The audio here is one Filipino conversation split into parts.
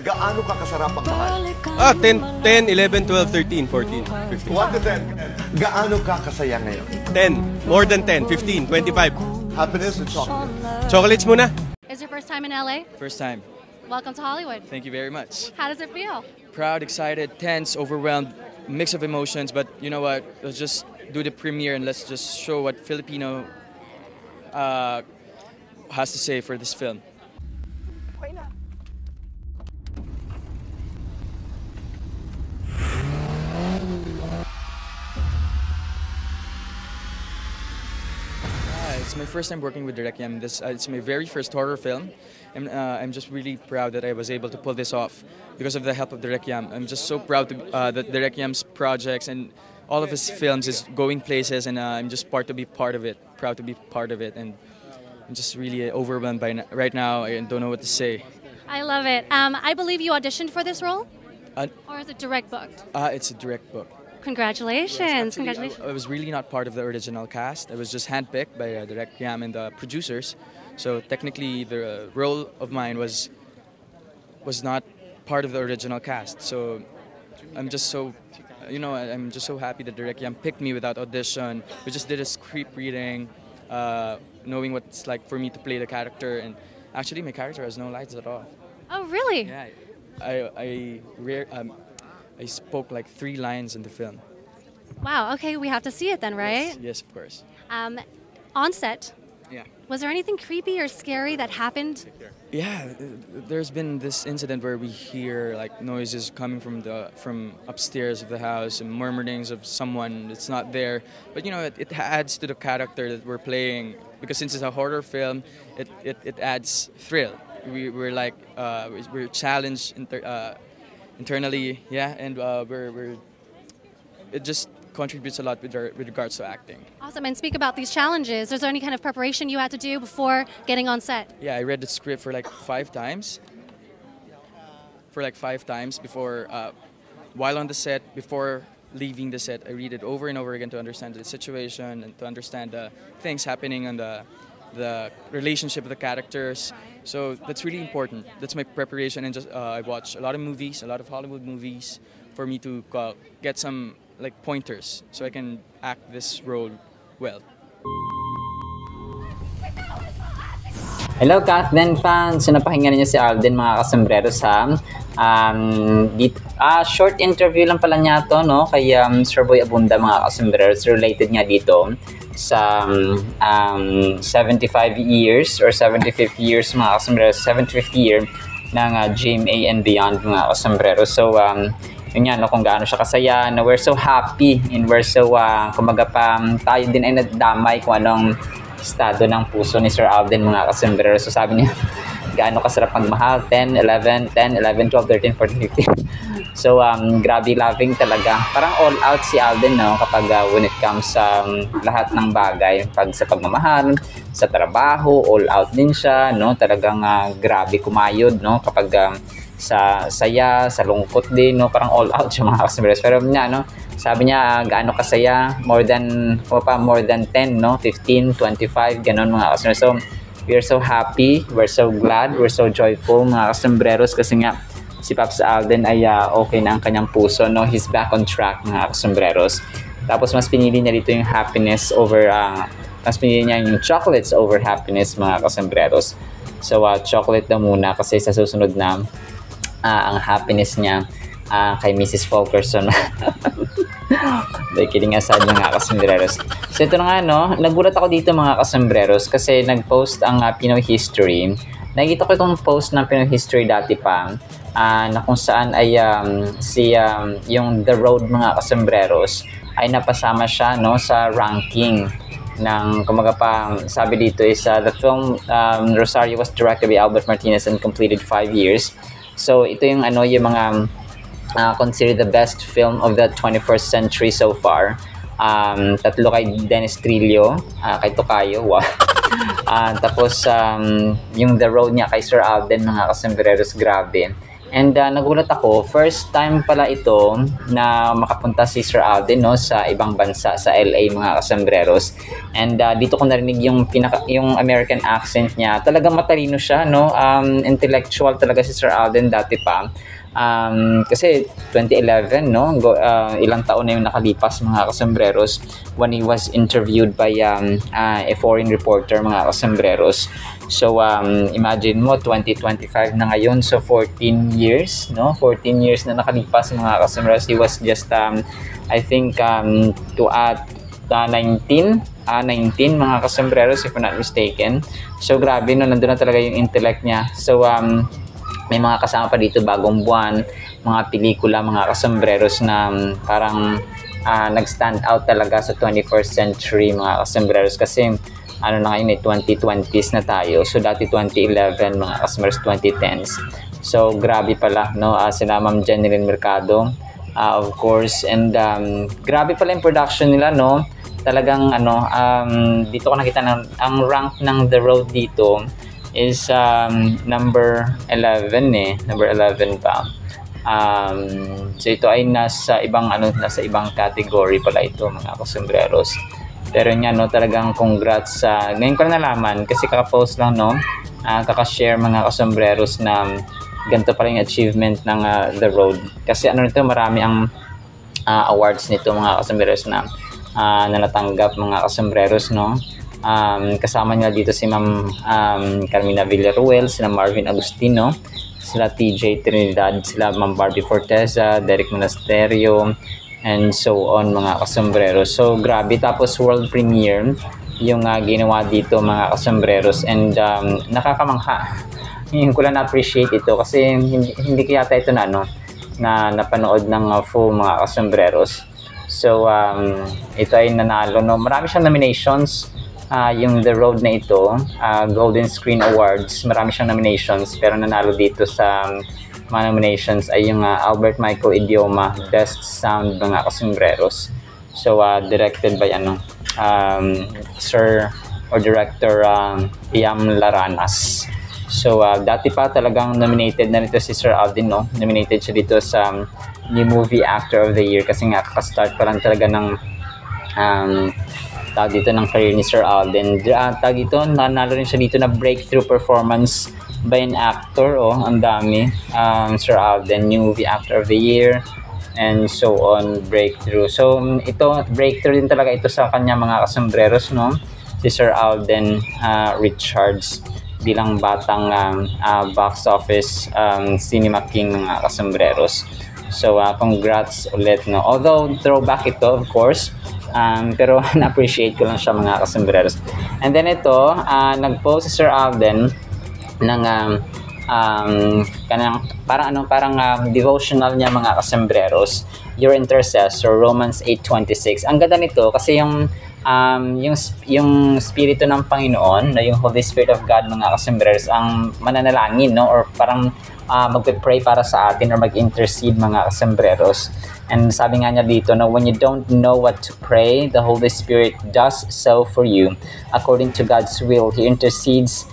Gaano ka kasarap ang mahal? 10, 11, 12, 13, 14, 15. 1 to 10. Gaano ka kasaya ngayon? 10, more than 10, 15, 25. Happiness and chocolate. Chocolates muna. Is your first time in LA? First time. Welcome to Hollywood. Thank you very much. How does it feel? Proud, excited, tense, overwhelmed, mix of emotions. But you know what? Let's just do the premiere and let's just show what Filipino has to say for this film. It's my first time working with Direct Yam. It's my very first horror film. And, I'm just really proud that I was able to pull this off because of the help of Direct Yam. I'm just so proud that Direct Yam's projects and all of his films is going places, and I'm just proud to be part of it, and I'm just really overwhelmed by right now. I don't know what to say. I love it. I believe you auditioned for this role? Or is it direct booked? It's a direct book. Congratulations. Yes, actually, Congratulations. I was really not part of the original cast. I was just handpicked by Direct Yam and the producers. So technically, the role of mine was not part of the original cast. So I'm just so, I'm just so happy that Direct Yam picked me without audition. We just did a script reading, knowing what it's like for me to play the character. And actually, my character has no lines at all. Oh, really? Yeah, I spoke like 3 lines in the film. Wow, okay, we have to see it then, right? Yes, of course. On set, Yeah. was there anything creepy or scary that happened? Yeah, there's been this incident where we hear like noises coming from upstairs of the house and murmurings of someone that's not there. But it adds to the character that we're playing because since it's a horror film, it adds thrill. We're challenged internally, yeah, and it just contributes a lot with regards to acting. Awesome, and speak about these challenges. Is there any kind of preparation you had to do before getting on set? Yeah, I read the script for like 5 times. Before, while on the set, before leaving the set, I read it over and over again to understand the situation and to understand the things happening on the relationship of the characters. So that's really important. That's my preparation, and just I watch a lot of Hollywood movies, for me to get some like pointers so I can act this role well. Hello Kathleen fans! So napakinggan niyo si Alden mga kasambreros ha. Short interview lang pala niya to, no? Kay Sir Boy Abunda mga kasambreros, related nga dito sa 75 years or 75th years mga kasambreros, 75th year ng GMA and Beyond mga kasambreros. So yun yan, no, kung gaano siya kasaya, na we're so happy and we're so kumaga pa tayo din ay nadamay kung anong estado ng puso ni Sir Alden mga kasambreros. So sabi niya gaano kasarap magmahal, 10, 11, 10, 11, 12, 13, 14, 15. So grabe loving talaga, parang all out si Alden, no, kapag when it comes sa lahat ng bagay, pag sa pagmamahal, sa trabaho, all out din siya, no, talagang grabe kumayod, no, kapag sa saya, sa lungkot din, no, parang all out siya mga kasambreros. Pero no, sabi niya gaano kasaya, more than 10, no, 15, 25, ganon mga kasambreros. So we are so happy, we're so glad, we're so joyful mga kasambreros, kasi nga si Pops Alden ay okay na ang kanyang puso, no, he's back on track mga kasambreros. Tapos mas pinili niya dito yung happiness over mas pinili niya yung chocolates over happiness mga kasambreros. So chocolate na muna kasi sa susunod na ang happiness niya kay Mrs. Fulkerson. Kidding aside mga kasambreros. So ito na nga, no, nagulat ako dito mga kasambreros kasi nag-post ang Pinoy History. Nakita ko itong post ng Pinoy History dati pa na kung saan ay yung The Road mga kasambreros ay napasama siya, no, sa ranking ng kumaga pa, sabi dito is the film Rosario was directed by Albert Martinez and completed 5 years. So ito yung yung mga considered the best film of the 21st century so far. Tatlo kay Dennis Trillo, kay Tocayo, wow. Tapos yung The Road niya kay Sir Alden mga kasambreros, grabe. And nagulat ako, first time pala ito na makapunta si Sir Alden, no, sa ibang bansa, sa LA, mga kasambreros. And dito ko narinig yung American accent niya. Talagang matalino siya, no? Intellectual talaga si Sir Alden dati pa. Kasi 2011, no, ilang taon na yung nakalipas, mga kasambreros, when he was interviewed by a foreign reporter, mga kasambreros. So imagine mo, 2025 na ngayon, so 14 years, no, 14 years na nakalipas, mga kasambreros. He was just I think 19 mga kasambreros, if I'm not mistaken. So grabe, no, nandun na talaga yung intellect niya. So may mga kasama pa dito, Bagong Buwan, mga pelikula, mga kasambreros na parang nag-stand out talaga sa 21st century, mga kasambreros, kasi ano na ngayon, 2020s na tayo. So dati 2011, mga kasambreros, 2010s. So grabe pala, no, sila Ma'am Jeneline Mercado, of course, and grabe pala yung production nila, no. Talagang dito ko nakita ang rank ng The Road dito is number 11, number 11 pa. So ito ay nasa ibang category pala ito, mga kasambreros. Pero nga, no, talagang congrats sa ngayon ko na nalaman, kasi kaka-post lang, no, kaka-share, mga kasambreros, na ganito pa rin achievement ng The Road. Kasi nito, marami ang awards nito, mga kasambreros, na natanggap, mga kasambreros, no. Kasama nila dito si Ma'am Carmina Villaruel, sila Marvin Agustino, sila TJ Trinidad, sila Ma'am Barbie Forteza, Derek Monasterio, and so on, mga kasambreros. So grabe, tapos world premiere yung ginawa dito, mga kasambreros, and nakakamangha. Hindi ko lang na-appreciate ito, kasi hindi kaya ito na napanood ng full, mga kasambreros. So ito ay nanalo, no. Marami siyang nominations. Yung The Road na ito, Golden Screen Awards, marami siyang nominations, pero nanalo dito sa mga nominations ay yung Albert Michael Idioma Best Sound, mga kasambreros. So directed by Sir or Director Iam Laranas. So dati pa talagang nominated na nito si Sir Alden, no. Nominated siya dito sa New Movie Actor of the Year, kasi nga kakastart pa lang talaga ng tag dito ng career ni Sir Alden. Tag dito, nanalo rin siya dito na breakthrough performance by an actor. Ang dami. Sir Alden, New Movie Actor of the Year, and so on, breakthrough. So ito, breakthrough din talaga ito sa kanya, mga kasambreros, no, si Sir Alden Richards, bilang batang box office cinema king, mga kasambreros. So congrats ulit, no. Although throwback ito, of course, pero na-appreciate ko lang siya, mga kasambreros. And then ito, nag-post si Sir Alden ng parang devotional niya, mga kasambreros, Your Intercessor, Romans 8:26. Ang ganda nito kasi yung spirito ng Panginoon, na yung Holy Spirit of God, mga kasambreros, ang mananalangin, no, or parang magpe-pray para sa atin, or mag-intercede, mga kasambreros. And sabi nga niya dito, no, when you don't know what to pray, the Holy Spirit does so for you. According to God's will, He intercedes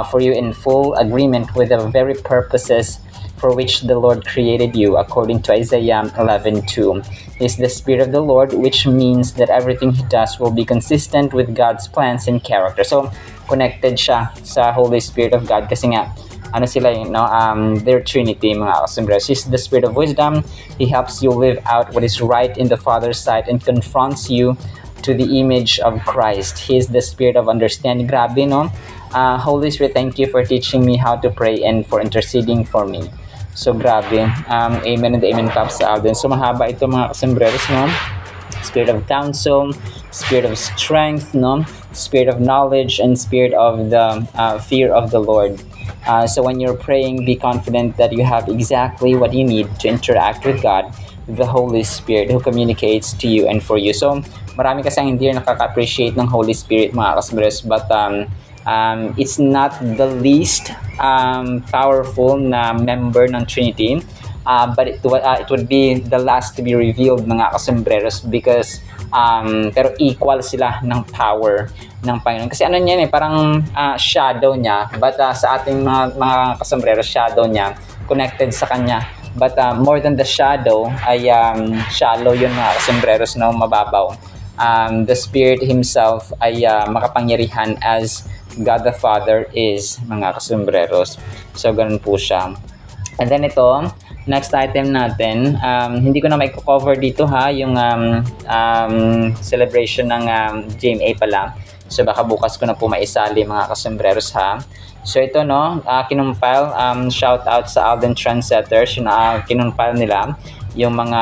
for you in full agreement with the very purposes for which the Lord created you, according to Isaiah 11:2. Is the Spirit of the Lord, which means that everything He does will be consistent with God's plans and character. So, connected siya sa Holy Spirit of God, kasi nga, sila, their Trinity, mga kasambreros. He's the Spirit of wisdom. He helps you live out what is right in the Father's sight and confronts you to the image of Christ. He is the Spirit of understanding. Grabe, no? Holy Spirit, thank you for teaching me how to pray and for interceding for me. So grabe. Amen and amen, Pops Alden. So mahaba ito, mga kasambreros, no? Spirit of counsel, Spirit of strength, no? Spirit of knowledge, and Spirit of the fear of the Lord. So when you're praying, be confident that you have exactly what you need to interact with God, the Holy Spirit, who communicates to you and for you. So marami kasi ang hindi nakaka-appreciate ng Holy Spirit, mga kasambreros, but it's not the least powerful na member ng Trinity, but it would be the last to be revealed, mga kasambreros, because pero equal sila ng power ng Panginoon. Kasi parang shadow niya, but sa ating mga kasambreros, shadow niya, connected sa kanya. But more than the shadow, ay shallow yun mga kasembreros, no, mababaw. The Spirit Himself ay makapangyarihan as God the Father is, mga kasembreros. So, ganun po siya. And then ito, next item natin, hindi ko na may cover dito ha, yung celebration ng GMA pala. So baka bukas ko na po maisali mga kasembreros ha. So ito no, kinumpile, shout out sa Alden Trendsetters, yung kinumpile nila yung mga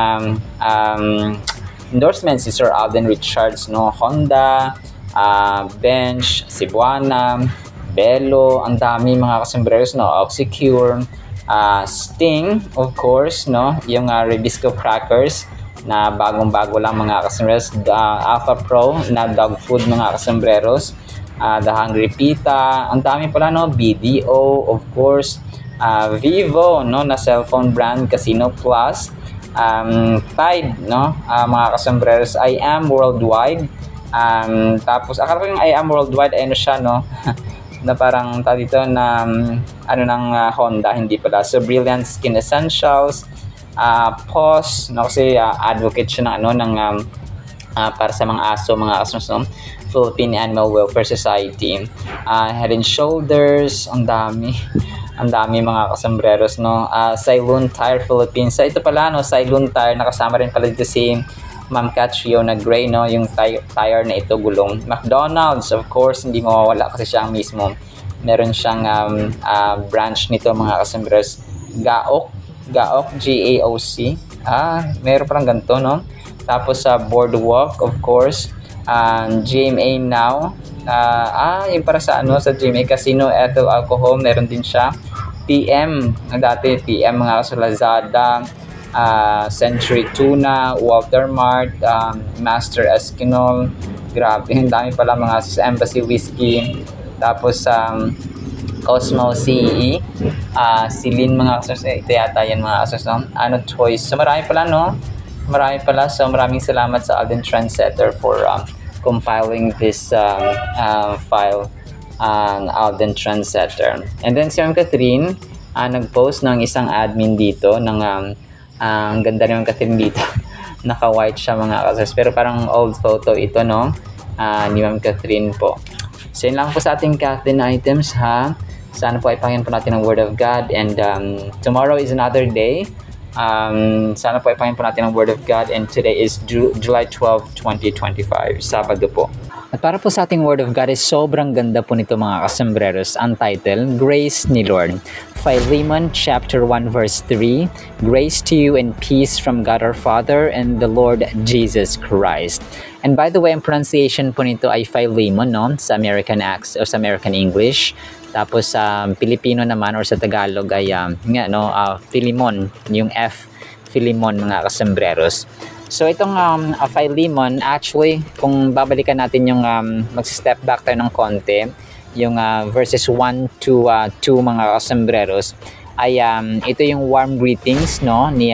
endorsements si Sir Alden Richards, no, Honda, Bench, Cebuana, Belo, ang dami mga kasembreros, no, Oxycure, Sting, of course, no, yung Ribisco Crackers na bagong-bago lang mga kasembreros, Alpha Pro na dog food mga kasembreros, The Hungry Pita, ang dami pala no, BDO, of course, Vivo, no, na cellphone brand, Casino Plus, Tide, no, mga kasembreros, I Am Worldwide, tapos akala ko yung I Am Worldwide ay ano siya, no, na parang dito na ano ng Honda, hindi pala. So Brilliant Skin Essentials, POS, no, kasi advocate siya ng ano ng para sa mga aso, mga asos, no, Philippine Animal Welfare Society, Head and Shoulders, ang dami mga kasembreros, no, Cylon Tire Philippines. So ito pala no, Cylon Tire, nakasama rin pala dito si Ma'am Catrio na gray, no, yung tire na ito, gulong. McDonald's, of course, hindi mawawala kasi siya mismo. Meron siyang branch nito mga kasembreros. Gaok, GAOC. Meron parang ganito, no? Tapos sa Boardwalk, of course. GMA Now. Yung para sa ano, sa GMA Casino, Ethyl Alcohol, meron din siya. TM, dati TM mga sa Lazada. Century Tuna, Walter Mart, Master Eskinol, grabe, ang dami pala mga sa Embassy Whiskey, tapos Cosmo CE, Celine mga kasos, ito yata yan mga kasos, no? Ano Choice, so marami pala no, so maraming salamat sa Alden Trendsetter for compiling this file, Alden Trendsetter. And then si Ma'am Catherine nag-post ng isang admin dito ng ang ganda rin ng Catherine dito. Naka-white siya mga kasers. Pero parang old photo ito, no? Ni Ma'am Catherine po. So, yun lang po sa ating Catherine items, ha? Sana po ay pakinggan po natin ang Word of God. And tomorrow is another day. Sana po ay pakinggan po natin ang Word of God. And today is July 12, 2025. Sabado po. At para po sa ating Word of God is sobrang ganda po nito mga kasembreros. Ang title, Grace ni Lord. Philemon chapter 1 verse 3, Grace to you and peace from God our Father and the Lord Jesus Christ. And by the way, ang pronunciation po nito ay Philemon, no? Sa American accent o sa American English. Tapos sa Pilipino naman or sa Tagalog ay Philemon, yung F, Philemon mga kasembreros. So itong Philemon, actually, kung babalikan natin yung mag-step back tayo ng konti, yung verses 1 to 2 mga kasembreros, ay ito yung warm greetings, no, ni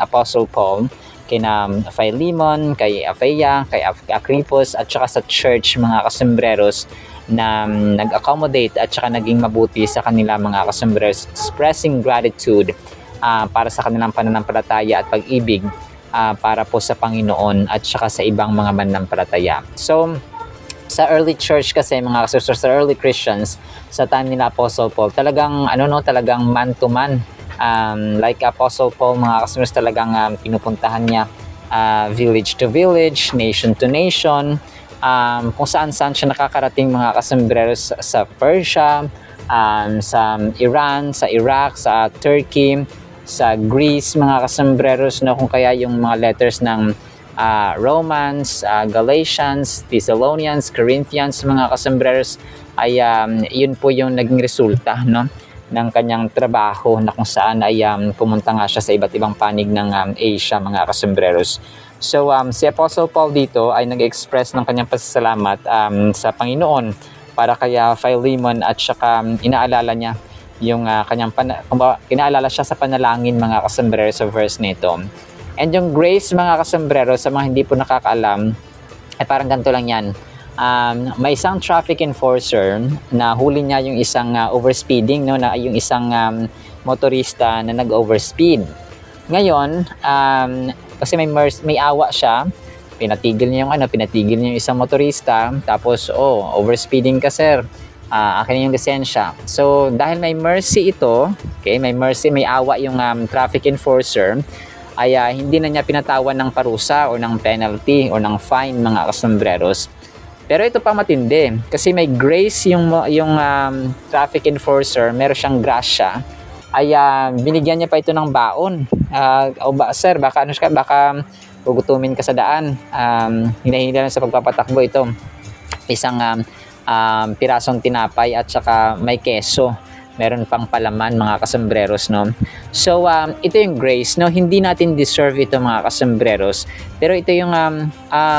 Apostle Paul kay Philemon, kay Apphia, kay Archippus, at saka sa church mga kasembreros na nag-accommodate at saka naging mabuti sa kanila mga kasembreros, expressing gratitude para sa kanilang pananampalataya at pag-ibig para po sa Panginoon at saka sa ibang mga mananampalataya. So, sa early church kasi mga kasusters, sa early Christians, sa time nila Apostle Paul, talagang talagang man to man. Like Apostle Paul, mga kasusters, talagang pinupuntahan niya village to village, nation to nation, kung saan-saan siya nakakarating mga kasembreros, sa Persia, sa Iran, sa Iraq, sa Turkey, sa Greece mga kasembreros, no, kung kaya yung mga letters ng Romans, Galatians, Thessalonians, Corinthians mga kasembreros ay yun po yung naging resulta, no, ng kanyang trabaho na kung saan ay pumunta nga siya sa iba't ibang panig ng Asia mga kasembreros. So si Apostle Paul dito ay nag-express ng kanyang pasasalamat sa Panginoon para kaya Philemon at saka inaalala niya yung kanyang inaalala siya sa panalangin mga kasembreros sa verse nito. And yung grace mga kasombrero, sa mga hindi po nakakaalam, ay parang ganito lang yan. May isang traffic enforcer na huli niya yung isang overspeeding, no, na yung isang motorista na nag-overspeed. Ngayon, kasi may awa siya, pinatigil niya yung isang motorista, tapos, overspeeding ka sir, akin yung lisensya. So, dahil may mercy ito, okay, may awa yung traffic enforcer, ay hindi na niya pinatawan ng parusa o ng penalty o ng fine mga kasambreros. Pero ito pa matindi, kasi may grace yung traffic enforcer, meron siyang grasya, ay binigyan niya pa ito ng baon. Sir, baka gugutumin ka sa daan. Hinahingi lang sa pagpapatakbo ito. Isang pirasong tinapay at saka may keso. Meron pang palaman mga kasambreros, no? So, ito yung grace, no? Hindi natin deserve ito mga kasambreros. Pero ito yung,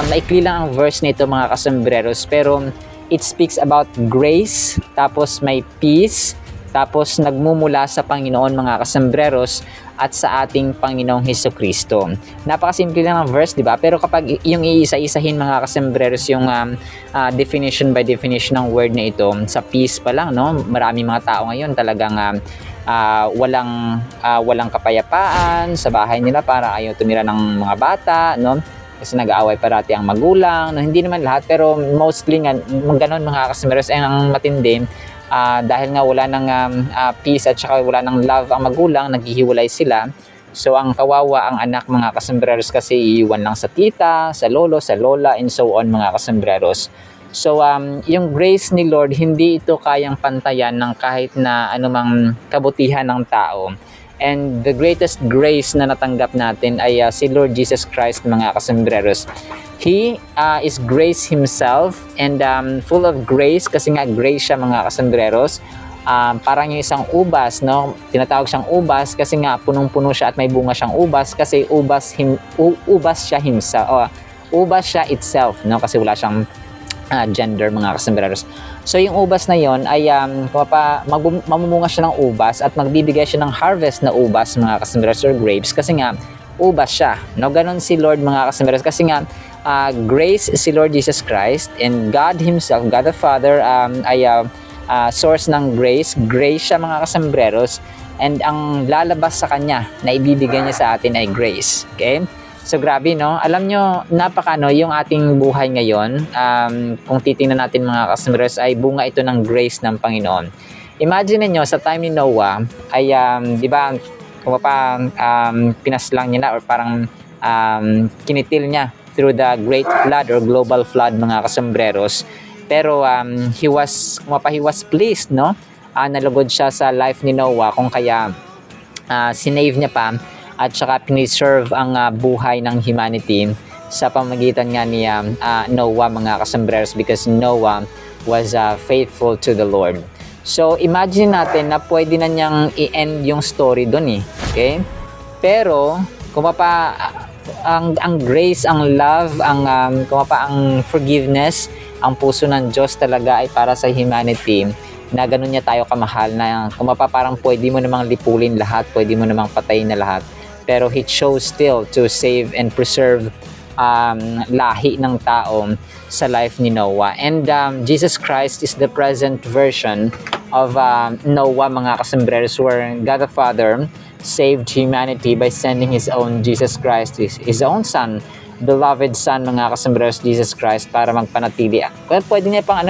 maikli lang ang verse nito mga kasambreros. Pero, it speaks about grace, tapos may peace, tapos nagmumula sa Panginoon mga kasambreros at sa ating Panginoong Hesukristo. Napakasimple lang ang verse, di ba? Pero kapag yung iisa-isahin mga kasambreros yung definition by definition ng word na ito, sa peace pa lang, no? Maraming mga tao ngayon talagang walang kapayapaan sa bahay nila, para ayaw tumira ng mga bata, no? Kasi nag-aaway parati ang magulang, no? Hindi naman lahat, pero mostly nga ganon mga kasambreros. Ang matindi, dahil nga wala ng peace at saka wala ng love ang magulang, naghihiwalay sila. So ang kawawa ang anak mga kasambreros, kasi iiwan lang sa tita, sa lolo, sa lola, and so on mga kasambreros. So yung grace ni Lord, hindi ito kayang pantayan ng kahit na anumang kabutihan ng tao. And the greatest grace na natanggap natin ay si Lord Jesus Christ mga kasambreros. He is grace himself, and full of grace, kasi nga grace siya mga kasambreros. Parang yung isang ubas, no? Tinatawag siyang ubas kasi nga punong-puno siya at may bunga siyang ubas, kasi ubas siya himself, ubas siya itself, no? Kasi wala siyang gender mga kasambreros. So yung ubas na yon ay mamumunga siya ng ubas at magbibigay siya ng harvest na ubas mga kasambreros, or grapes, kasi nga ubas siya, no? Ganon si Lord mga kasambreros, kasi nga grace si Lord Jesus Christ, and God himself, God the Father, ay source ng grace siya mga kasambreros, and ang lalabas sa kanya na ibibigay niya sa atin ay grace. Okay? So grabe, no? Alam nyo, yung ating buhay ngayon, kung titingnan natin mga kasambreros, ay bunga ito ng grace ng Panginoon. Imagine niyo sa time ni Noah ay di ba, kung pinaslang niya na, or parang kinitil niya through the great flood or global flood mga kasambreros. Pero he was pleased, no? Nalugod siya sa life ni Noah, kung kaya sinave niya pa at saka piniserve ang buhay ng humanity sa pamagitan nga ni Noah mga kasambreros, because Noah was faithful to the Lord. So imagine natin na pwede na niyang i-end yung story doon, okay? Pero kung ang grace, ang love, ang forgiveness, ang puso ng Diyos talaga ay para sa humanity, na ganun niya tayo kamahal, na parang pwede mo namang lipulin lahat, pwede mo namang patayin na lahat, pero He chose still to save and preserve lahi ng tao sa life ni Noah. And Jesus Christ is the present version of Noah mga kasambreros, where God the Father saved humanity by sending His own Jesus Christ, His own Son, beloved Son mga kasambreros, Jesus Christ, para magpanatili. Pwede niya pang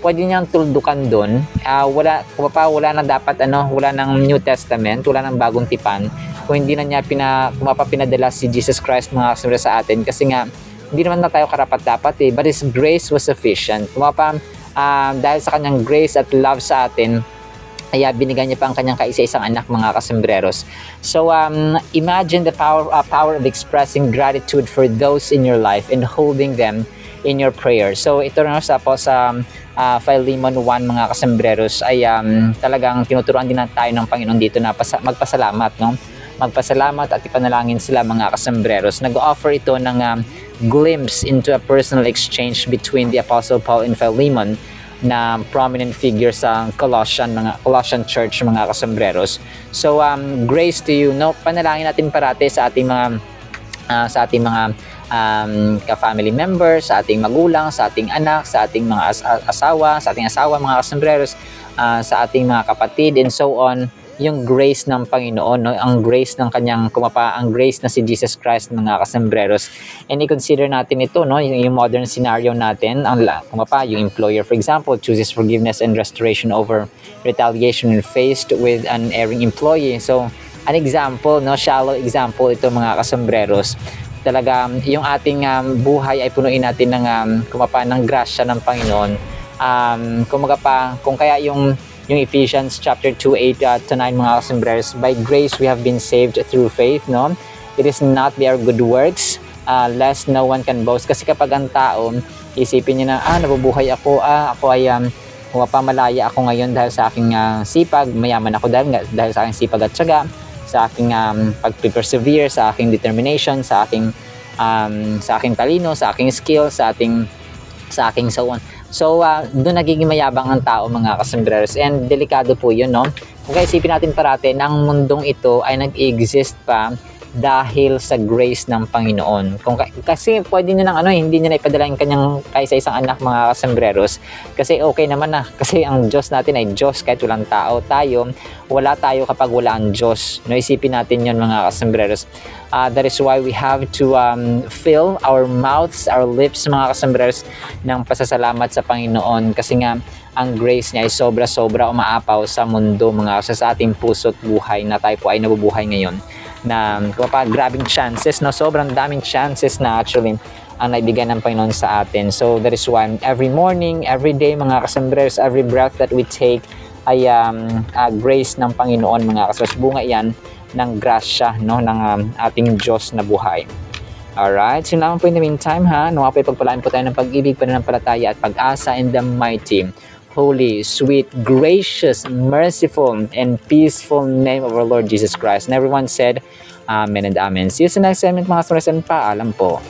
pwede niyang tuldukan doon. Wala na dapat wala nang New Testament, wala nang bagong tipan, kung hindi na niya pinadala si Jesus Christ mga kasambreros sa atin, kasi nga hindi naman na tayo karapat-dapat but His grace was sufficient. Dahil sa kanyang grace at love sa atin, ay binigyan niya pa ang kanyang kaisa-isang anak mga kasambreros. So imagine the power of expressing gratitude for those in your life and holding them in your prayer. So ito na sa Philemon 1 mga kasambreros, ay talagang tinuturuan din tayo ng Panginoon dito na magpasalamat, no? Magpasalamat at ipanalangin sila mga kasambreros. Nag-offer ito ng glimpse into a personal exchange between the Apostle Paul and Philemon, na prominent figure sa Colossian Church mga kasambreros. So grace to you, no? Panalangin natin parati sa ating mga ka-family members, sa ating magulang, sa ating anak, sa ating mga asawa mga kasambreros, sa ating mga kapatid, and so on. yung grace ng Panginoon, no? Ang grace ng kanyang ang grace na si Jesus Christ, mga kasembreros. And i-consider natin ito, no? Yung modern scenario natin, yung employer, for example, chooses forgiveness and restoration over retaliation when faced with an erring employee. So, an example, no? Shallow example ito, mga kasembreros. Talaga, yung ating buhay ay punuin natin ng ng grasya ng Panginoon. Kung kaya yung Ephesians chapter 2:8 to 9, mga kasembreros, by grace we have been saved through faith, no? It is not by our good works, lest no one can boast. Kasi kapag ang tao, isipin niya na, nabubuhay ako, ako ay malaya ako ngayon dahil sa aking sipag, mayaman ako dahil sa aking sipag at tiyaga, sa aking pag-persevere, sa aking determination, sa aking talino, sa aking skill, sa aking so on. So, doon nagiging mayabang ang tao, mga kasembreros. And delikado po yun, no? Kung isipin natin parati na ang mundong ito ay nag-exist pa dahil sa grace ng Panginoon. Kasi pwede niya hindi niya na ipadala yung kanyang kaisa-isang anak, mga kasembreros. Kasi okay naman na. Kasi ang Diyos natin ay Diyos kahit walang tao. Wala tayo kapag wala ang Diyos. No, isipin natin yun, mga kasembreros. That is why we have to fill our mouths, our lips, mga kasembreros, ng pasasalamat sa Panginoon. Kasi nga, ang grace niya ay sobra-sobra umaapaw sa mundo, mga sa ating puso't buhay na tayo po ay nabubuhay ngayon. Na grabing chances, no? Sobrang daming chances na actually ang naibigay ng Panginoon sa atin. So that is why every morning, every day, mga kasembreros, every breath that we take ay grace ng Panginoon, mga kasembreros. Bunga yan ng grasya, no? Ng ating Diyos na buhay. Alright, so naman po in the meantime, nawa po ipagpalaan po tayo ng pag-ibig, pananampalataya at pag-asa in the mighty, holy, sweet, gracious, merciful, and peaceful name of our Lord Jesus Christ. And everyone said, Amen and Amen. See you sa next segment, mga kasembreros, and paalam po.